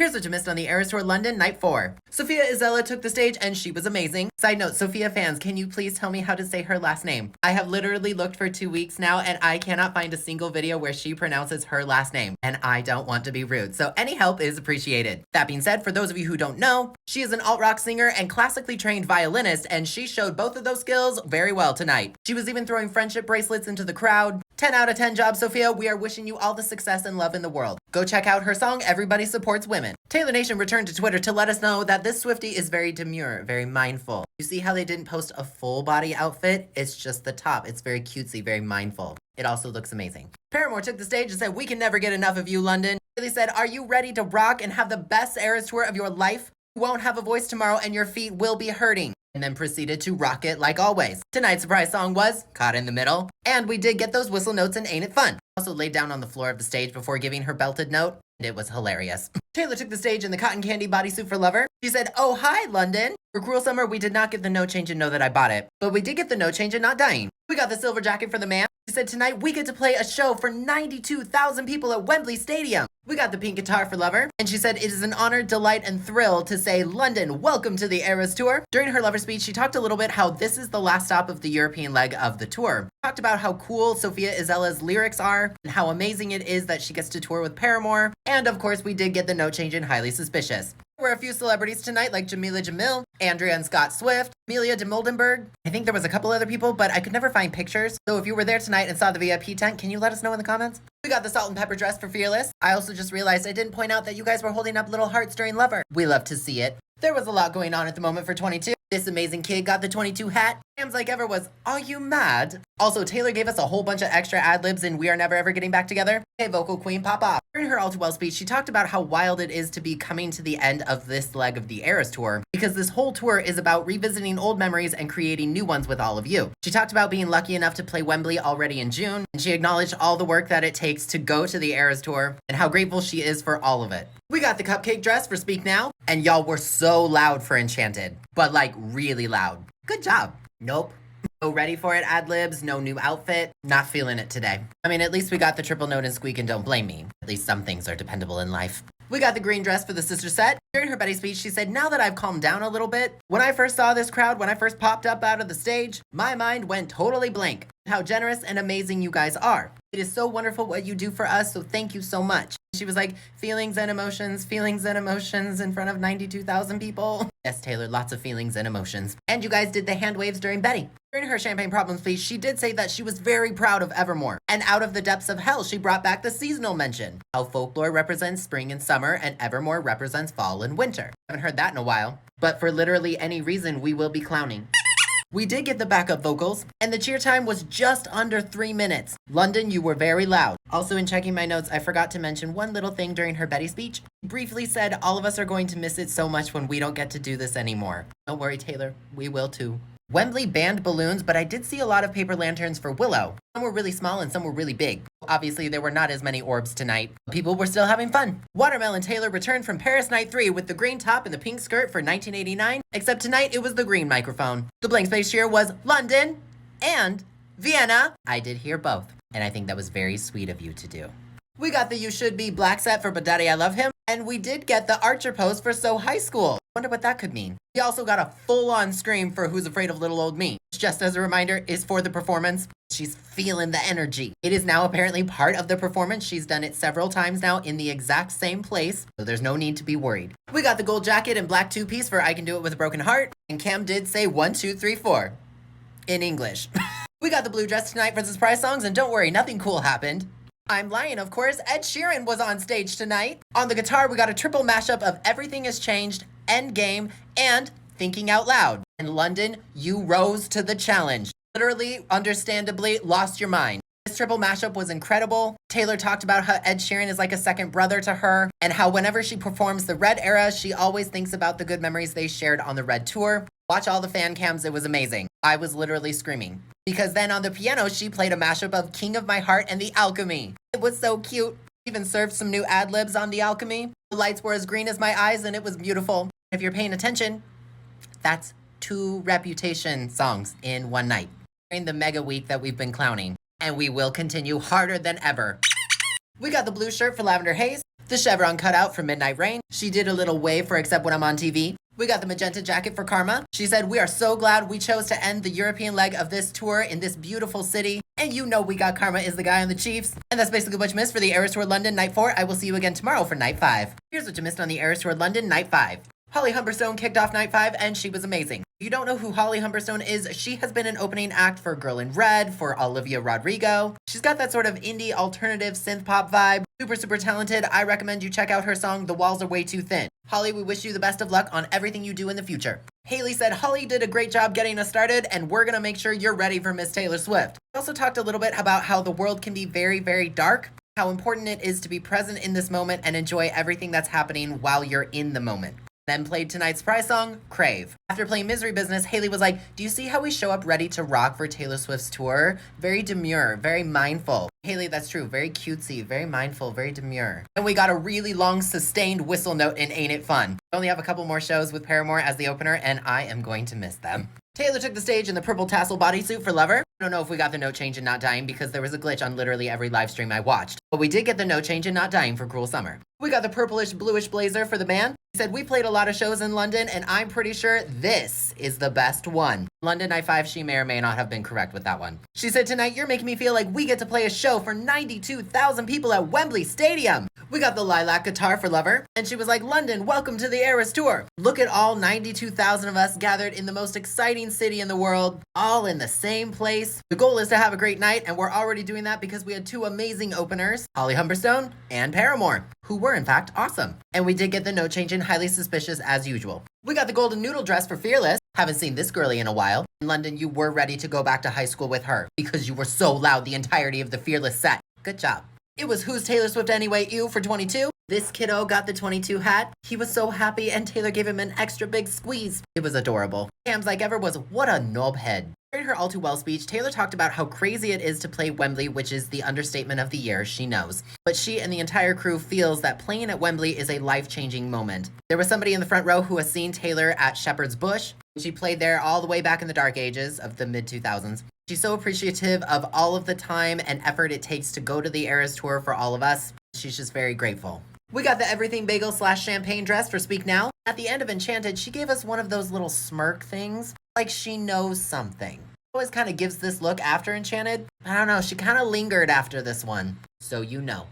Here's what you missed on the Eras Tour London Night 4. Sophia Isella took the stage and she was amazing. Side note, Sophia fans, can you please tell me how to say her last name? I have literally looked for 2 weeks now and I cannot find a single video where she pronounces her last name. And I don't want to be rude, so any help is appreciated. That being said, for those of you who don't know, she is an alt-rock singer and classically trained violinist, and she showed both of those skills very well tonight. She was even throwing friendship bracelets into the crowd. 10 out of 10 job, Sophia. We are wishing you all the success and love in the world. Go check out her song, Everybody Supports Women. Taylor Nation returned to Twitter to let us know that this Swiftie is very demure, very mindful. You see how they didn't post a full body outfit? It's just the top. It's very cutesy, very mindful. It also looks amazing. Paramore took the stage and said, "We can never get enough of you, London." They said, "Are you ready to rock and have the best Eras Tour of your life? You won't have a voice tomorrow and your feet will be hurting." And then proceeded to rock it like always. Tonight's surprise song was Caught in the Middle, and we did get those whistle notes in Ain't It Fun. Also laid down on the floor of the stage before giving her belted note, and it was hilarious. Taylor took the stage in the cotton candy bodysuit for Lover. She said, "Oh, hi, London." For Cruel Summer, we did not get the note change and know that I bought it, but we did get the note change and not dying. We got the silver jacket for the man. She said, "Tonight we get to play a show for 92,000 people at Wembley Stadium." We got the pink guitar for Lover, and she said, "It is an honor, delight, and thrill to say, London, welcome to the Eras Tour." During her Lover speech, she talked a little bit how this is the last stop of the European leg of the tour. Talked about how cool Sophia Isella's lyrics are, and how amazing it is that she gets to tour with Paramore, and of course we did get the note change in Highly Suspicious. There were a few celebrities tonight like Jamila Jamil, Andrea and Scott Swift, Amelia de Mildenberg. I think there was a couple other people, but I could never find pictures. So if you were there tonight and saw the VIP tent, can you let us know in the comments? We got the salt and pepper dress for Fearless. I also just realized I didn't point out that you guys were holding up little hearts during Lover. We love to see it. There was a lot going on at the moment for 22. This amazing kid got the 22 hat. Sam's like ever was, "Are you mad?" Also, Taylor gave us a whole bunch of extra ad-libs in We Are Never Ever Getting Back Together. Hey, vocal queen, pop off. During her All Too Well speech, she talked about how wild it is to be coming to the end of this leg of the Eras Tour, because this whole tour is about revisiting old memories and creating new ones with all of you. She talked about being lucky enough to play Wembley already in June, and she acknowledged all the work that it takes to go to the Eras Tour and how grateful she is for all of it. We got the cupcake dress for Speak Now, and y'all were so loud for Enchanted, but like really loud. Good job. Nope. No ready for it ad-libs, no new outfit. Not feeling it today. I mean, at least we got the triple note and squeak and don't blame me. At least some things are dependable in life. We got the green dress for the sister set. During her Betty speech, she said, "Now that I've calmed down a little bit, when I first saw this crowd, when I first popped up out of the stage, my mind went totally blank. How generous and amazing you guys are. It is so wonderful what you do for us, so thank you so much." She was like, feelings and emotions in front of 92,000 people. Yes, Taylor, lots of feelings and emotions. And you guys did the hand waves during Betty. During her Champagne Problems speech, she did say that she was very proud of Evermore. And out of the depths of hell, she brought back the seasonal mention. How folklore represents spring and summer, and Evermore represents fall and winter. Haven't heard that in a while. But for literally any reason, we will be clowning. We did get the backup vocals, and the cheer time was just under 3 minutes. London, you were very loud. Also, in checking my notes, I forgot to mention one little thing during her Betty speech. Briefly said, all of us are going to miss it so much when we don't get to do this anymore. Don't worry, Taylor, we will too. Wembley banned balloons, but I did see a lot of paper lanterns for Willow. Some were really small and some were really big. Obviously, there were not as many orbs tonight. People were still having fun. Watermelon Taylor returned from Paris Night 3 with the green top and the pink skirt for 1989, except tonight it was the green microphone. The blank space cheer was London and Vienna. I did hear both, and I think that was very sweet of you to do. We got the You Should Be black set for But Daddy I Love Him, and we did get the Archer pose for So High School. Wonder what that could mean. We also got a full-on scream for Who's Afraid of Little Old Me. Just as a reminder, is for the performance. She's feeling the energy. It is now apparently part of the performance. She's done it several times now in the exact same place, so there's no need to be worried. We got the gold jacket and black two-piece for I Can Do It With a Broken Heart, and Cam did say 1, 2, 3, 4 in English. We got the blue dress tonight for the surprise songs, and don't worry, nothing cool happened. I'm lying, of course. Ed Sheeran was on stage tonight. On the guitar, we got a triple mashup of Everything Has Changed, Endgame, and Thinking Out Loud. In London, you rose to the challenge. Literally, understandably, lost your mind. This triple mashup was incredible. Taylor talked about how Ed Sheeran is like a second brother to her, and how whenever she performs the Red era, she always thinks about the good memories they shared on the Red tour. Watch all the fan cams, it was amazing. I was literally screaming. Because then on the piano, she played a mashup of King of My Heart and The Alchemy. It was so cute. Even served some new ad-libs on The Alchemy. The lights were as green as my eyes and it was beautiful. If you're paying attention, that's 2 Reputation songs in one night. During the mega week that we've been clowning. And we will continue harder than ever. We got the blue shirt for Lavender Haze. The chevron cutout for Midnight Rain. She did a little wave for Except When I'm on TV. We got the magenta jacket for Karma. She said, we are so glad we chose to end the European leg of this tour in this beautiful city. And you know we got Karma is the guy on the Chiefs. And that's basically what you missed for the Eras Tour London Night 4. I will see you again tomorrow for Night 5. Here's what you missed on the Eras Tour London Night 5. Holly Humberstone kicked off Night 5 and she was amazing. If you don't know who Holly Humberstone is, she has been an opening act for Girl in Red, for Olivia Rodrigo. She's got that sort of indie alternative synth pop vibe. Super talented. I recommend you check out her song, The Walls Are Way Too Thin. Holly, we wish you the best of luck on everything you do in the future. Haley said Holly did a great job getting us started and we're gonna make sure you're ready for Miss Taylor Swift. We also talked a little bit about how the world can be very dark, how important it is to be present in this moment and enjoy everything that's happening while you're in the moment. Then played tonight's surprise song, Crave. After playing Misery Business, Haley was like, do you see how we show up ready to rock for Taylor Swift's tour? Very demure, very mindful. Haley, that's true. Very cutesy, very mindful, very demure. And we got a really long sustained whistle note in Ain't It Fun. We only have a couple more shows with Paramore as the opener, and I am going to miss them. Taylor took the stage in the purple tassel bodysuit for Lover. I don't know if we got the note change in Not Dying because there was a glitch on literally every live stream I watched. But we did get the note change in Not Dying for Cruel Summer. We got the purplish bluish blazer for the band. He said, we played a lot of shows in London and I'm pretty sure this is the best one. London Night 5, she may or may not have been correct with that one. She said, tonight you're making me feel like we get to play a show for 92,000 people at Wembley Stadium. We got the lilac guitar for Lover. And she was like, London, welcome to the Eras Tour. Look at all 92,000 of us gathered in the most exciting city in the world, all in the same place. The goal is to have a great night, and we're already doing that because we had two amazing openers, Holly Humberstone and Paramore, who were in fact awesome. And we did get the note change in Highly Suspicious as usual. We got the golden noodle dress for Fearless. Haven't seen this girly in a while. In London, you were ready to go back to high school with her because you were so loud the entirety of the Fearless set. Good job. It was Who's Taylor Swift Anyway Ew for 22. This kiddo got the 22 hat. He was so happy and Taylor gave him an extra big squeeze. It was adorable. Cam's like ever was what a knobhead. During her All Too Well speech, Taylor talked about how crazy it is to play Wembley, which is the understatement of the year, she knows. But she and the entire crew feels that playing at Wembley is a life-changing moment. There was somebody in the front row who has seen Taylor at Shepherd's Bush. She played there all the way back in the dark ages of the mid-2000s. She's so appreciative of all of the time and effort it takes to go to the Eras Tour for all of us. She's just very grateful. We got the Everything Bagel / champagne dress for Speak Now. At the end of Enchanted, she gave us one of those little smirk things, like she knows something. Always kind of gives this look after Enchanted. I don't know, she kind of lingered after this one, so you know.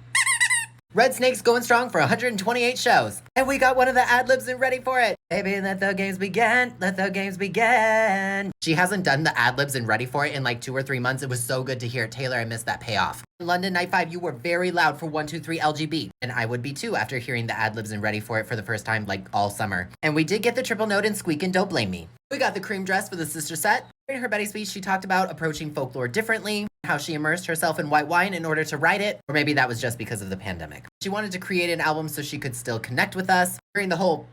Red Snake's going strong for 128 shows. And we got one of the ad-libs and ready for it. Baby, let the games begin. Let the games begin. She hasn't done the ad-libs and ready for it in like 2 or 3 months. It was so good to hear it. Taylor, I missed that payoff. London Night 5, you were very loud for 123 LGB. And I would be too after hearing the ad-libs and ready for it for the first time like all summer. And we did get the triple note in Squeak and Don't Blame Me. We got the cream dress for the sister set. In her Betty speech, she talked about approaching folklore differently, how she immersed herself in white wine in order to write it, or maybe that was just because of the pandemic. She wanted to create an album so she could still connect with us during the whole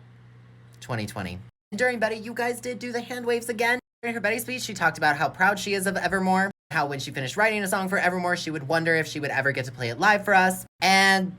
2020. And during Betty, you guys did do the hand waves again. During her Betty speech, she talked about how proud she is of Evermore, how when she finished writing a song for Evermore, she would wonder if she would ever get to play it live for us, and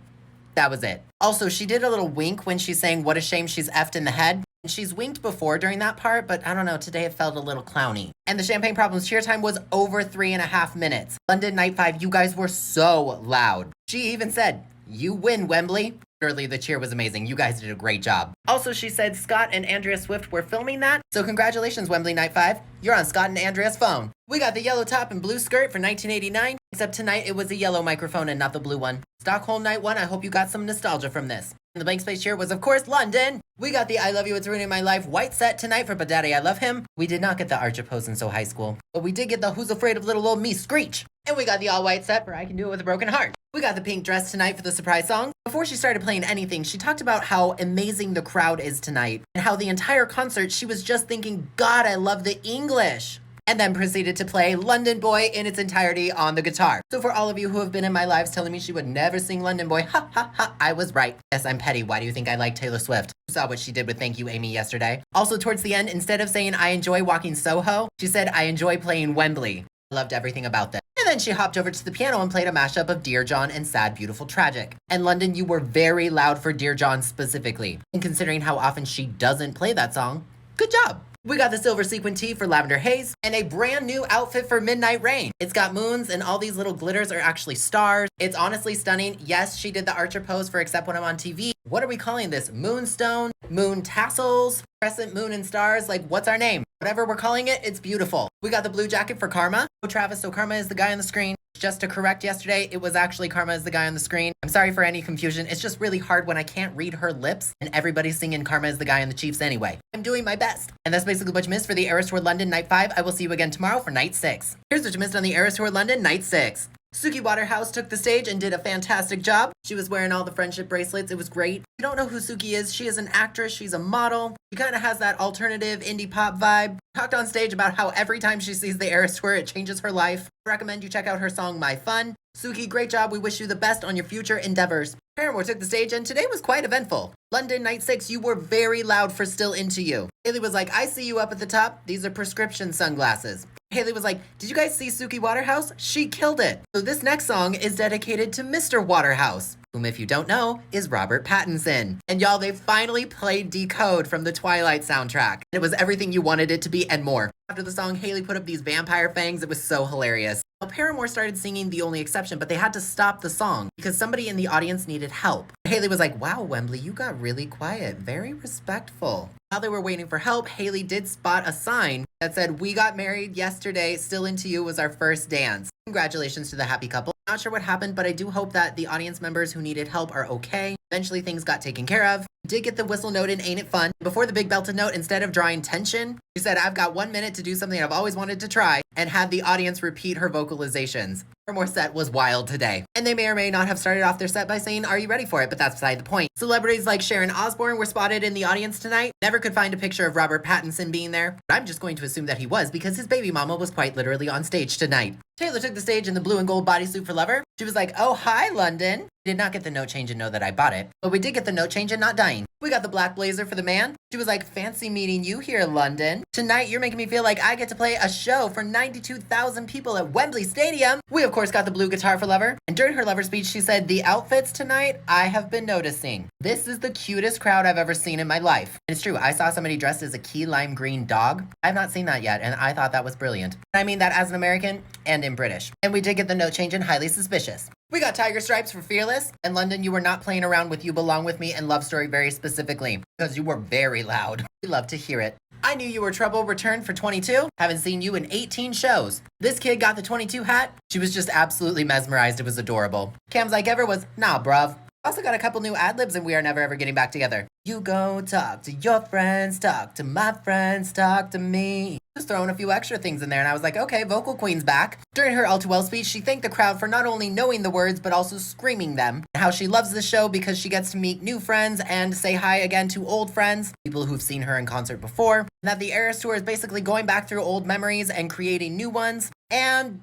that was it. Also, she did a little wink when she sang What a Shame She's Effed in the Head. She's winked before during that part, but I don't know, today it felt a little clowny. And the Champagne Problems cheer time was over 3.5 minutes. London Night 5, you guys were so loud. She even said, you win, Wembley. Literally, the cheer was amazing. You guys did a great job. Also, she said Scott and Andrea Swift were filming that. So congratulations, Wembley Night 5. You're on Scott and Andrea's phone. We got the yellow top and blue skirt for 1989. Except tonight, it was a yellow microphone and not the blue one. Stockholm Night 1, I hope you got some nostalgia from this. And the blank space cheer was, of course, London. We got the I Love You, It's Ruining My Life white set tonight for But Daddy, I Love Him. We did not get the Archer pose in So High School. But we did get the Who's Afraid of Little Old Me Screech. And we got the all white set for I Can Do It With a Broken Heart. We got the pink dress tonight for the surprise song. Before she started playing anything, she talked about how amazing the crowd is tonight. And how the entire concert, she was just thinking, God, I love the English. And then proceeded to play London Boy in its entirety on the guitar. So for all of you who have been in my lives telling me she would never sing London Boy, ha ha ha, I was right. Yes, I'm petty. Why do you think I like Taylor Swift? You saw what she did with Thank You, Amy yesterday. Also towards the end, instead of saying I enjoy walking Soho, she said I enjoy playing Wembley. I loved everything about that. And then she hopped over to the piano and played a mashup of Dear John and Sad, Beautiful, Tragic. And London, you were very loud for Dear John specifically. And considering how often she doesn't play that song, good job. We got the silver sequin tee for Lavender Haze, and a brand new outfit for Midnight Rain. It's got moons, and all these little glitters are actually stars. It's honestly stunning. Yes, she did the Archer pose for Except When I'm on TV. What are we calling this? Moonstone? Moon tassels? Crescent moon and stars? Like, what's our name? Whatever we're calling it, it's beautiful. We got the blue jacket for Karma. Oh, Travis, so Karma is the guy on the screen. Just to correct yesterday, it was actually Karma is the guy on the screen. I'm sorry for any confusion. It's just really hard when I can't read her lips and everybody's singing Karma is the guy on the Chiefs anyway. I'm doing my best. And that's basically what you missed for the Eras Tour London Night 5. I will see you again tomorrow for Night 6. Here's what you missed on the Eras Tour London Night 6. Suki Waterhouse took the stage and did a fantastic job. She was wearing all the friendship bracelets. It was great. If you don't know who Suki is, she is an actress. She's a model. She kind of has that alternative indie pop vibe. Talked on stage about how every time she sees the Eras Tour, it changes her life. I recommend you check out her song, My Fun. Suki, great job. We wish you the best on your future endeavors. Paramore took the stage and today was quite eventful. London Night 6, you were very loud for Still Into You. Haley was like, I see you up at the top. These are prescription sunglasses. Haley was like, did you guys see Suki Waterhouse? She killed it. So this next song is dedicated to Mr. Waterhouse, whom, if you don't know, is Robert Pattinson. And y'all, they finally played Decode from the Twilight soundtrack. It was everything you wanted it to be and more. After the song, Haley put up these vampire fangs. It was so hilarious. Now, Paramore started singing The Only Exception, but they had to stop the song because somebody in the audience needed help. Haley was like, wow, Wembley, you got really quiet. Very respectful. While they were waiting for help, Haley did spot a sign that said, we got married yesterday. Still Into You was our first dance. Congratulations to the happy couple. Not sure what happened, but I do hope that the audience members who needed help are okay. Eventually things got taken care of. Did get the whistle note in Ain't It Fun. Before the big belted note, instead of drawing tension, she said, I've got 1 minute to do something I've always wanted to try, and had the audience repeat her vocalizations. Paramore set was wild today. And they may or may not have started off their set by saying, are you ready for it? But that's beside the point. Celebrities like Sharon Osbourne were spotted in the audience tonight. Never could find a picture of Robert Pattinson being there, but I'm just going to assume that he was because his baby mama was quite literally on stage tonight. Taylor took the stage in the blue and gold bodysuit for Lover. She was like, oh, hi, London. We did not get the note change and know that I bought it, but we did get the note change and not dying. We got the black blazer for the man. She was like, fancy meeting you here, London. Tonight, you're making me feel like I get to play a show for 92,000 people at Wembley Stadium. We, of course, got the blue guitar for Lover. And during her Lover speech, she said, the outfits tonight, I have been noticing. This is the cutest crowd I've ever seen in my life. And it's true, I saw somebody dressed as a key lime green dog. I've not seen that yet, and I thought that was brilliant. I mean that as an American and in British. And we did get the note change in Highly Suspicious. We got Tiger Stripes for Fearless. And London, you were not playing around with You Belong With Me and Love Story very specifically, because you were very loud. We love to hear it. I Knew You Were Trouble returned for 22. Haven't seen you in 18 shows. This kid got the 22 hat. She was just absolutely mesmerized. It was adorable. Cam's like ever was, nah, bruv. Also got a couple new ad-libs and We Are Never Ever Getting Back Together. You go talk to your friends, talk to my friends, talk to me. Just throwing a few extra things in there and I was like, okay, vocal queen's back. During her All Too Well speech, she thanked the crowd for not only knowing the words, but also screaming them. And how she loves the show because she gets to meet new friends and say hi again to old friends, people who've seen her in concert before. And that the Eras Tour is basically going back through old memories and creating new ones. And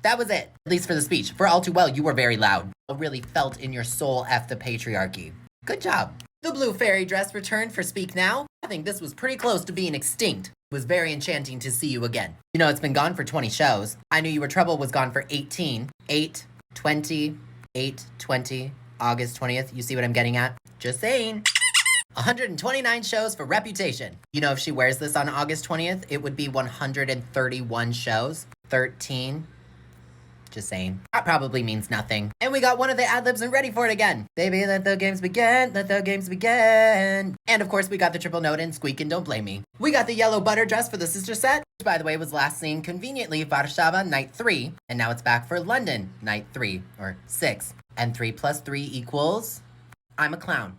that was it, at least for the speech. For All Too Well, you were very loud. Really felt in your soul F the patriarchy. Good job. The blue fairy dress returned for Speak Now. I think this was pretty close to being extinct. It was very enchanting to see you again. You know, it's been gone for 20 shows. I Knew You Were Trouble was gone for 18. 8, 20, 8, 20, August 20th. You see what I'm getting at? Just saying. 129 shows for Reputation. You know, if she wears this on August 20th, it would be 131 shows. 13. Just saying. That probably means nothing. And we got one of the ad-libs and ready for it again. Baby, let the games begin. Let the games begin. And of course, we got the triple note in Squeak and Don't Blame Me. We got the yellow butter dress for the sister set, which by the way was last seen conveniently Warszawa night 3. And now it's back for London night 3 or 6. And 3 plus 3 equals I'm a clown.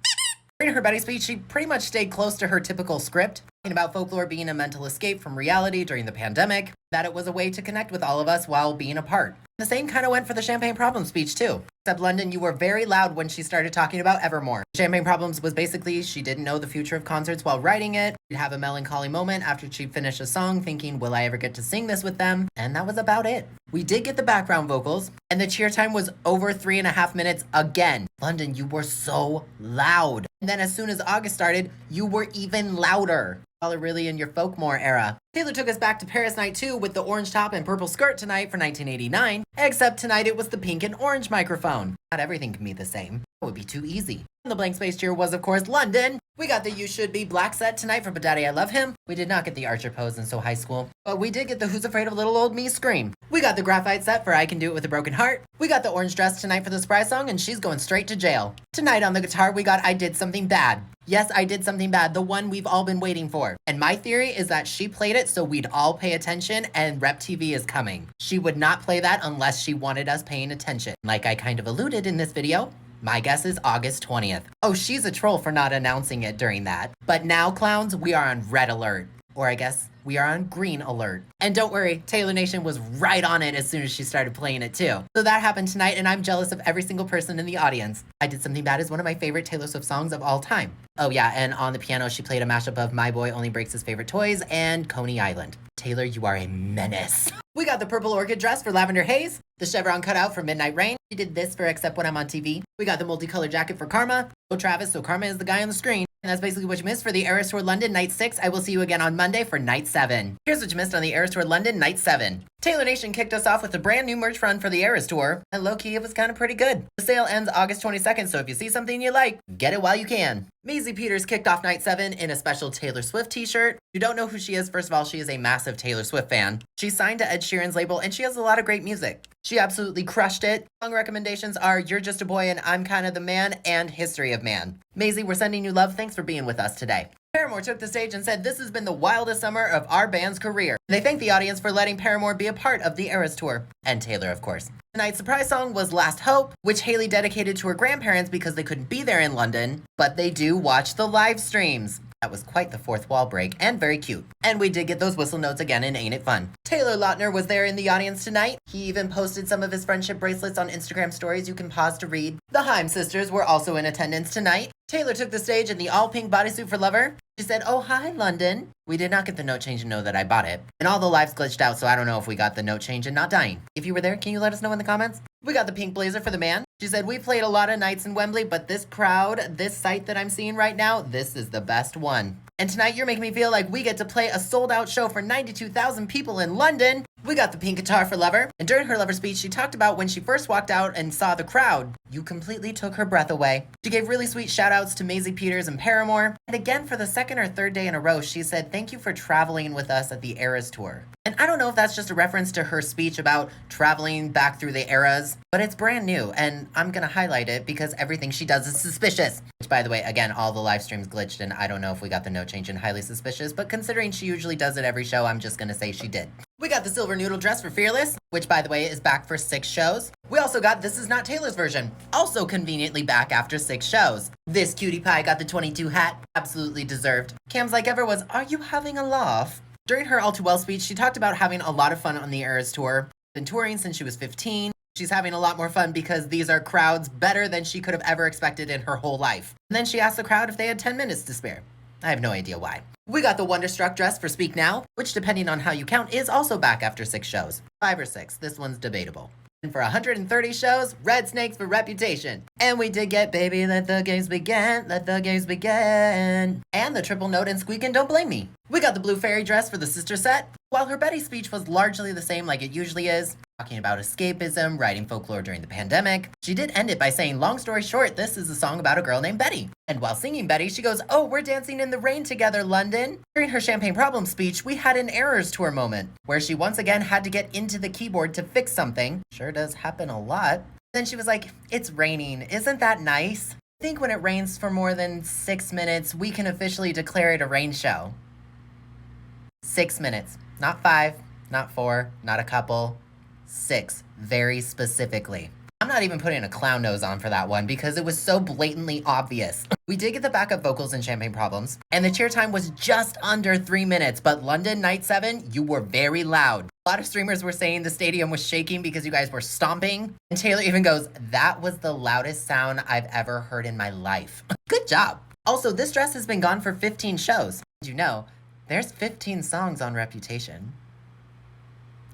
During her Betty speech, she pretty much stayed close to her typical script, talking about folklore being a mental escape from reality during the pandemic, that it was a way to connect with all of us while being apart. The same kind of went for the Champagne Problems speech too. Except London, you were very loud when she started talking about Evermore. Champagne Problems was basically she didn't know the future of concerts while writing it. She'd have a melancholy moment after she'd finish a song thinking, will I ever get to sing this with them? And that was about it. We did get the background vocals, and the cheer time was over 3.5 minutes again. London, you were so loud. And then as soon as August started, you were even louder. Y'all are really in your folkmore era. Taylor took us back to Paris night 2 with the orange top and purple skirt tonight for 1989, except tonight it was the pink and orange microphone. Not everything can be the same. That would be too easy. And the blank space cheer was, of course, London. We got the You Should Be black set tonight for But Daddy I Love Him. We did not get the Archer pose in So High School, but we did get the Who's Afraid of Little Old Me scream. We got the graphite set for I Can Do It With a Broken Heart. We got the orange dress tonight for the surprise song, and she's going straight to jail. Tonight on the guitar, we got I Did Something Bad. Yes, I Did Something Bad, the one we've all been waiting for. And my theory is that she played it so we'd all pay attention, and Rep TV is coming. She would not play that unless she wanted us paying attention. Like I kind of alluded in this video, my guess is August 20th. Oh, she's a troll for not announcing it during that. But now, clowns, we are on red alert. Or I guess we are on green alert. And don't worry, Taylor Nation was right on it as soon as she started playing it too. So that happened tonight, and I'm jealous of every single person in the audience. I Did Something Bad is one of my favorite Taylor Swift songs of all time. Oh yeah, and on the piano, she played a mashup of My Boy Only Breaks His Favorite Toys and Coney Island. Taylor, you are a menace. We got the purple orchid dress for Lavender Haze, the chevron cutout for Midnight Rain. She did this for Except When I'm on TV. We got the multicolored jacket for Karma. Oh, Travis, so Karma is the guy on the screen. And that's basically what you missed for the Eras Tour London Night 6. I will see you again on Monday for Night 7. Here's what you missed on the Eras Tour London Night 7. Taylor Nation kicked us off with a brand new merch run for the Eras Tour, and low-key it was kind of pretty good. The sale ends August 22nd, so if you see something you like, get it while you can. Maisie Peters kicked off Night 7 in a special Taylor Swift t-shirt. If you don't know who she is, first of all, she is a massive Taylor Swift fan. She's signed to Ed Sheeran's label, and she has a lot of great music. She absolutely crushed it. Song recommendations are You're Just a Boy and I'm Kinda the Man and History of Man. Maisie, we're sending you love. Thanks for being with us today. Paramore took the stage and said this has been the wildest summer of our band's career. They thanked the audience for letting Paramore be a part of the Eras Tour. And Taylor, of course. Tonight's surprise song was Last Hope, which Hailey dedicated to her grandparents because they couldn't be there in London, but they do watch the live streams. That was quite the fourth wall break and very cute. And we did get those whistle notes again in Ain't It Fun. Taylor Lautner was there in the audience tonight. He even posted some of his friendship bracelets on Instagram stories you can pause to read. The Haim sisters were also in attendance tonight. Taylor took the stage in the all-pink bodysuit for Lover. She said, "Oh, hi, London." We did not get the note change and know that I bought it. And all the lives glitched out, so I don't know if we got the note change and not dying. If you were there, can you let us know in the comments? We got the pink blazer for the man. She said, "We played a lot of nights in Wembley, but this crowd, this site that I'm seeing right now, this is the best one. And tonight you're making me feel like we get to play a sold-out show for 92,000 people in London." We got the pink guitar for Lover. And during her Lover speech, she talked about when she first walked out and saw the crowd. You completely took her breath away. She gave really sweet shout-outs to Maisie Peters and Paramore. And again, for the second or third day in a row, she said, "Thank you for traveling with us at the Eras Tour." And I don't know if that's just a reference to her speech about traveling back through the eras, but it's brand new, and I'm gonna highlight it because everything she does is suspicious. Which, by the way, again, all the live streams glitched, and I don't know if we got the note change in highly suspicious, but considering she usually does it every show, I'm just gonna say she did. We got the silver noodle dress for Fearless, which, by the way, is back for 6 shows. We also got This Is Not Taylor's version, also conveniently back after 6 shows. This cutie pie got the 22 hat, absolutely deserved. Cam's like ever was, "Are you having a laugh?" During her All Too Well speech, she talked about having a lot of fun on the Eras Tour. Been touring since she was 15. She's having a lot more fun because these are crowds better than she could have ever expected in her whole life. And then she asked the crowd if they had 10 minutes to spare. I have no idea why. We got the Wonderstruck dress for Speak Now, which depending on how you count is also back after 6 shows. 5 or 6, this one's debatable. And for 130 shows, Red Snakes for Reputation. And we did get Baby Let the Games Begin, Let the Games Begin. And the triple note in Squeak and Don't Blame Me. We got the blue fairy dress for the sister set. While her Betty speech was largely the same like it usually is, talking about escapism, writing folklore during the pandemic, she did end it by saying, long story short, this is a song about a girl named Betty. And while singing Betty, she goes, "Oh, we're dancing in the rain together, London." During her Champagne Problem speech, we had an Eras Tour moment, where she once again had to get into the keyboard to fix something. Sure does happen a lot. Then she was like, "It's raining, isn't that nice? I think when it rains for more than 6 minutes, we can officially declare it a rain show." 6 minutes. Not 5, not 4, not a couple. 6, very specifically. I'm not even putting a clown nose on for that one because it was so blatantly obvious. We did get the backup vocals in Champagne Problems, and the cheer time was just under 3 minutes, but London Night 7, you were very loud. A lot of streamers were saying the stadium was shaking because you guys were stomping, and Taylor even goes, "That was the loudest sound I've ever heard in my life." Good job. Also, this dress has been gone for 15 shows. Did you know, there's 15 songs on Reputation.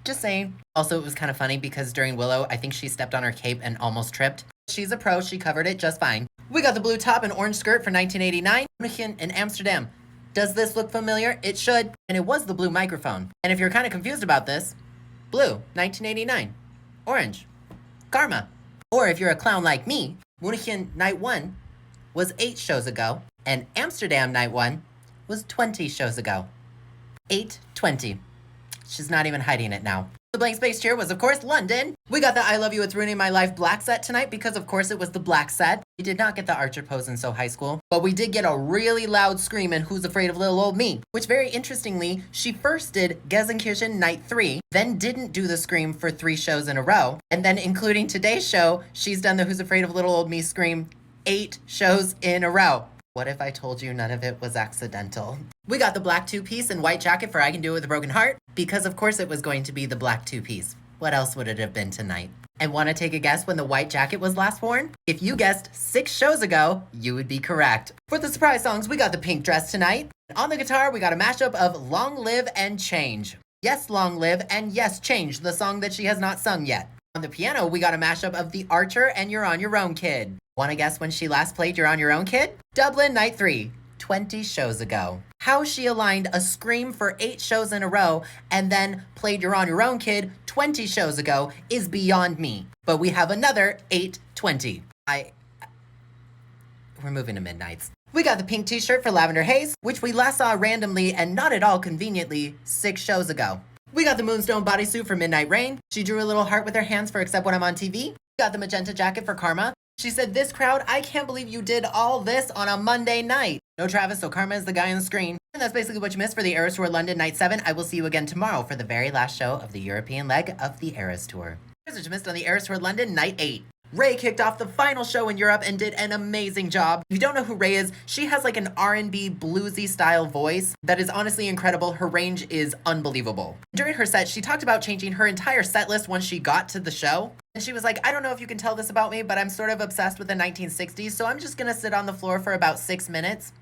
Just saying. Also, it was kind of funny because during Willow, I think she stepped on her cape and almost tripped. She's a pro, she covered it just fine. We got the blue top and orange skirt for 1989, München and Amsterdam. Does this look familiar? It should, and it was the blue microphone. And if you're kind of confused about this, blue, 1989. Orange, Karma. Or if you're a clown like me, Munich Night 1 was 8 shows ago, and Amsterdam Night 1 was 20 shows ago. 8:20. She's not even hiding it now. The blank space cheer was, of course, London. We got the I Love You, It's Ruining My Life black set tonight because, of course, it was the black set. We did not get the Archer pose in So High School, but we did get a really loud scream in Who's Afraid of Little Old Me, which very interestingly, she first did Gelsenkirchen Night 3, then didn't do the scream for 3 shows in a row, and then including today's show, she's done the Who's Afraid of Little Old Me scream 8 shows in a row. What if I told you none of it was accidental? We got the black 2-piece and white jacket for I Can Do It With a Broken Heart, because of course it was going to be the black 2-piece. What else would it have been tonight? And want to take a guess when the white jacket was last worn? If you guessed 6 shows ago, you would be correct. For the surprise songs, we got the pink dress tonight. On the guitar, we got a mashup of Long Live and Change. Yes, Long Live, and yes, Change, the song that she has not sung yet. On the piano, we got a mashup of The Archer and You're On Your Own Kid. Want to guess when she last played You're On Your Own Kid? Dublin Night 3, 20 shows ago. How she aligned a scream for 8 shows in a row and then played You're On Your Own Kid 20 shows ago is beyond me. But we have another 8:20. We're moving to midnights. We got the pink t-shirt for Lavender Haze, which we last saw randomly and not at all conveniently 6 shows ago. We got the Moonstone bodysuit for Midnight Rain. She drew a little heart with her hands for Except When I'm on TV. We got the magenta jacket for Karma. She said, "This crowd, I can't believe you did all this on a Monday night." No Travis, so Karma is the guy on the screen. And that's basically what you missed for the Eras Tour London Night 7. I will see you again tomorrow for the very last show of the European leg of the Eras Tour. Here's what you missed on the Eras Tour London Night 8. Ray kicked off the final show in Europe and did an amazing job. If you don't know who Ray is, she has like an R&B bluesy style voice that is honestly incredible. Her range is unbelievable. During her set, she talked about changing her entire set list once she got to the show. And she was like, "I don't know if you can tell this about me, but I'm sort of obsessed with the 1960s, so I'm just gonna sit on the floor for about 6 minutes."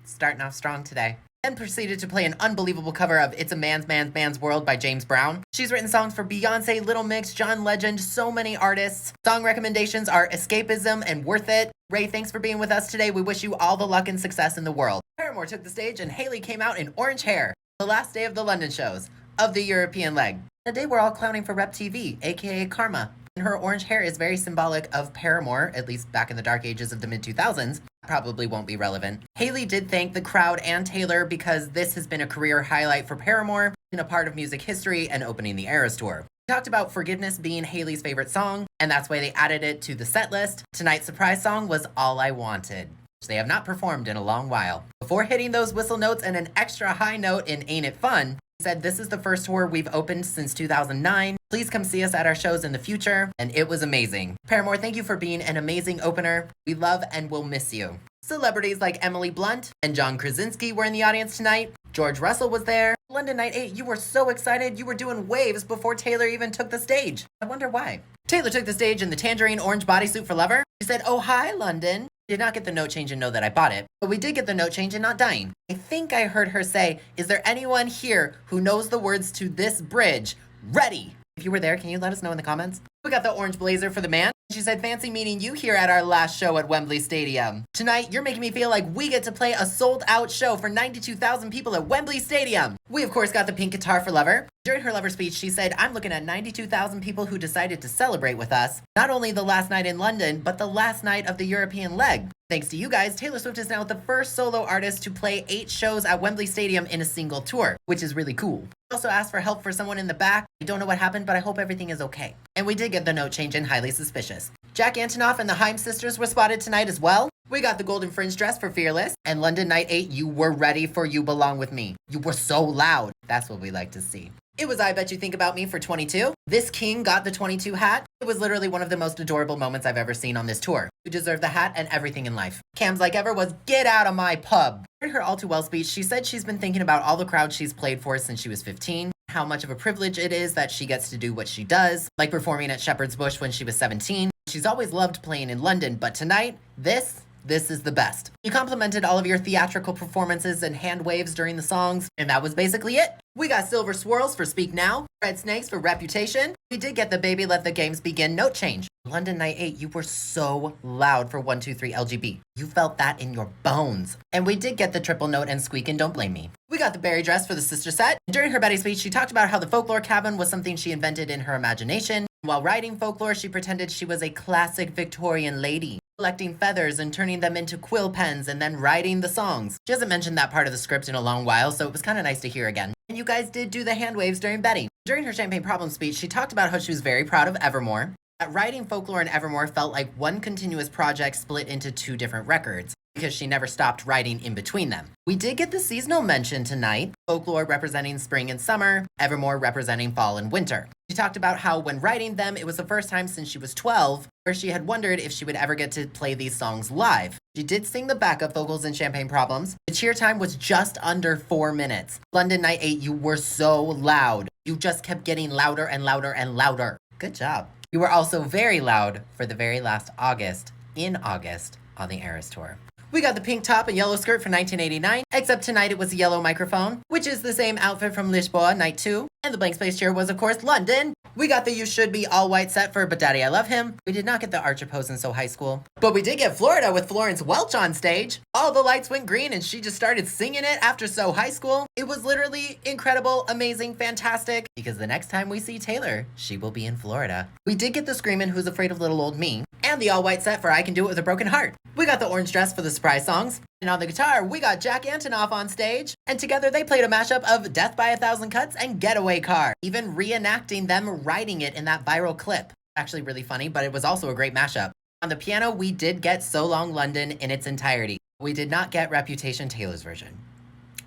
Starting off strong today. Then proceeded to play an unbelievable cover of It's a Man's World by James Brown. She's written songs for Beyonce, Little Mix, John Legend, so many artists. Song recommendations are Escapism and Worth It. Ray, thanks for being with us today. We wish you all the luck and success in the world. Paramore took the stage and Haley came out in orange hair. The last day of the London shows of the European leg. The day we're all clowning for Rep TV, aka Karma. And her orange hair is very symbolic of Paramore, at least back in the dark ages of the mid-2000s. Probably won't be relevant. Haley did thank the crowd and Taylor because this has been a career highlight for Paramore and a part of music history and opening the Eras Tour. We talked about Forgiveness being Haley's favorite song, and that's why they added it to the set list. Tonight's surprise song was All I Wanted, which they have not performed in a long while. Before hitting those whistle notes and an extra high note in Ain't It Fun, said this is the first tour we've opened since 2009. Please come see us at our shows in the future. And it was amazing. Paramore, thank you for being an amazing opener. We love and will miss you. Celebrities like Emily Blunt and John Krasinski were in the audience tonight. George Russell was there. London Night 8, you were so excited. You were doing waves before Taylor even took the stage. I wonder why. Taylor took the stage in the tangerine orange bodysuit for Lover. She said, "Oh, hi, London." Did not get the note change and know that I bought it, but we did get the note change and not dying. I think I heard her say, "Is there anyone here who knows the words to this bridge? Ready." If you were there, can you let us know in the comments? We got the orange blazer for the man. She said, "Fancy meeting you here at our last show at Wembley Stadium. Tonight, you're making me feel like we get to play a sold-out show for 92,000 people at Wembley Stadium." We, of course, got the pink guitar for Lover. During her Lover speech, she said, "I'm looking at 92,000 people who decided to celebrate with us. Not only the last night in London, but the last night of the European leg. Thanks to you guys, Taylor Swift is now the first solo artist to play 8 shows at Wembley Stadium in a single tour, which is really cool." We also asked for help for someone in the back. I don't know what happened, but I hope everything is okay. And we did get the note change in Highly Suspicious. Jack Antonoff and the Haim sisters were spotted tonight as well. We got the golden fringe dress for Fearless. And London Night 8, you were ready for You Belong With Me. You were so loud. That's what we like to see. It was I Bet You Think About Me for 22. This king got the 22 hat. It was literally one of the most adorable moments I've ever seen on this tour. You deserve the hat and everything in life. Cam's Like Ever was "Get out of my pub." During her All Too Well speech, she said she's been thinking about all the crowds she's played for since she was 15, how much of a privilege it is that she gets to do what she does, like performing at Shepherd's Bush when she was 17. She's always loved playing in London, but tonight, this This is the best. You complimented all of your theatrical performances and hand waves during the songs, and that was basically it. We got silver swirls for Speak Now, red snakes for Reputation. We did get the Baby Let the Games Begin note change. London Night 8, you were so loud for 123 LGB. You felt that in your bones. And we did get the triple note and squeak and Don't Blame Me. We got the berry dress for the sister set. During her Betty speech, she talked about how the folklore cabin was something she invented in her imagination. While writing folklore, she pretended she was a classic Victorian lady, collecting feathers and turning them into quill pens and then writing the songs. She hasn't mentioned that part of the script in a long while, so it was kind of nice to hear again. And you guys did do the hand waves during Betty. During her Champagne Problem speech, she talked about how she was very proud of Evermore. That writing folklore and Evermore felt like one continuous project split into two different records, because she never stopped writing in between them. We did get the seasonal mention tonight, folklore representing spring and summer, Evermore representing fall and winter. She talked about how when writing them, it was the first time since she was 12 where she had wondered if she would ever get to play these songs live. She did sing the backup vocals in Champagne Problems. The cheer time was just under 4 minutes. London Night 8, you were so loud. You just kept getting louder and louder and louder. Good job. You were also very loud for the very last August, in August, on the Eras Tour. We got the pink top and yellow skirt for 1989, except tonight it was a yellow microphone, which is the same outfit from Lisboa, night 2. And the blank space cheer was, of course, London. We got the You Should Be All White set for But Daddy I Love Him. We did not get the Archer pose in So High School. But we did get Florida with Florence Welch on stage. All the lights went green and she just started singing it after So High School. It was literally incredible, amazing, fantastic. Because the next time we see Taylor, she will be in Florida. We did get the Screamin' Who's Afraid of Little Old Me. And the all white set for I Can Do It With a Broken Heart. We got the orange dress for the surprise songs. And on the guitar, we got Jack Antonoff on stage. And together they played a mashup of Death by a Thousand Cuts and Getaway Car, even reenacting them writing it in that viral clip. Actually really funny, but it was also a great mashup. On the piano, we did get So Long London in its entirety. We did not get Reputation Taylor's version.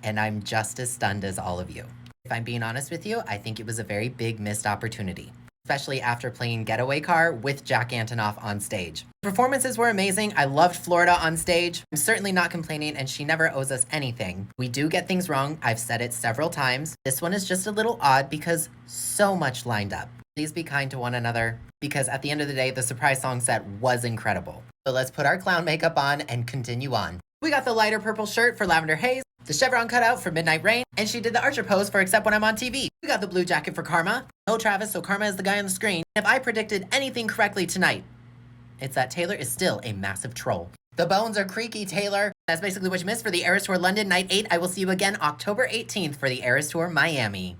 And I'm just as stunned as all of you. If I'm being honest with you, I think it was a very big missed opportunity, especially after playing Getaway Car with Jack Antonoff on stage. The performances were amazing. I loved Florida on stage. I'm certainly not complaining, and she never owes us anything. We do get things wrong. I've said it several times. This one is just a little odd because so much lined up. Please be kind to one another, because at the end of the day, the surprise song set was incredible. So let's put our clown makeup on and continue on. We got the lighter purple shirt for Lavender Haze, the chevron cutout for Midnight Rain, and she did the Archer pose for Except When I'm on TV. We got the blue jacket for Karma. No Travis, so Karma is the guy on the screen. If I predicted anything correctly tonight, it's that Taylor is still a massive troll. The bones are creaky, Taylor. That's basically what you missed for the Eras Tour London Night 8. I will see you again October 18th for the Eras Tour Miami.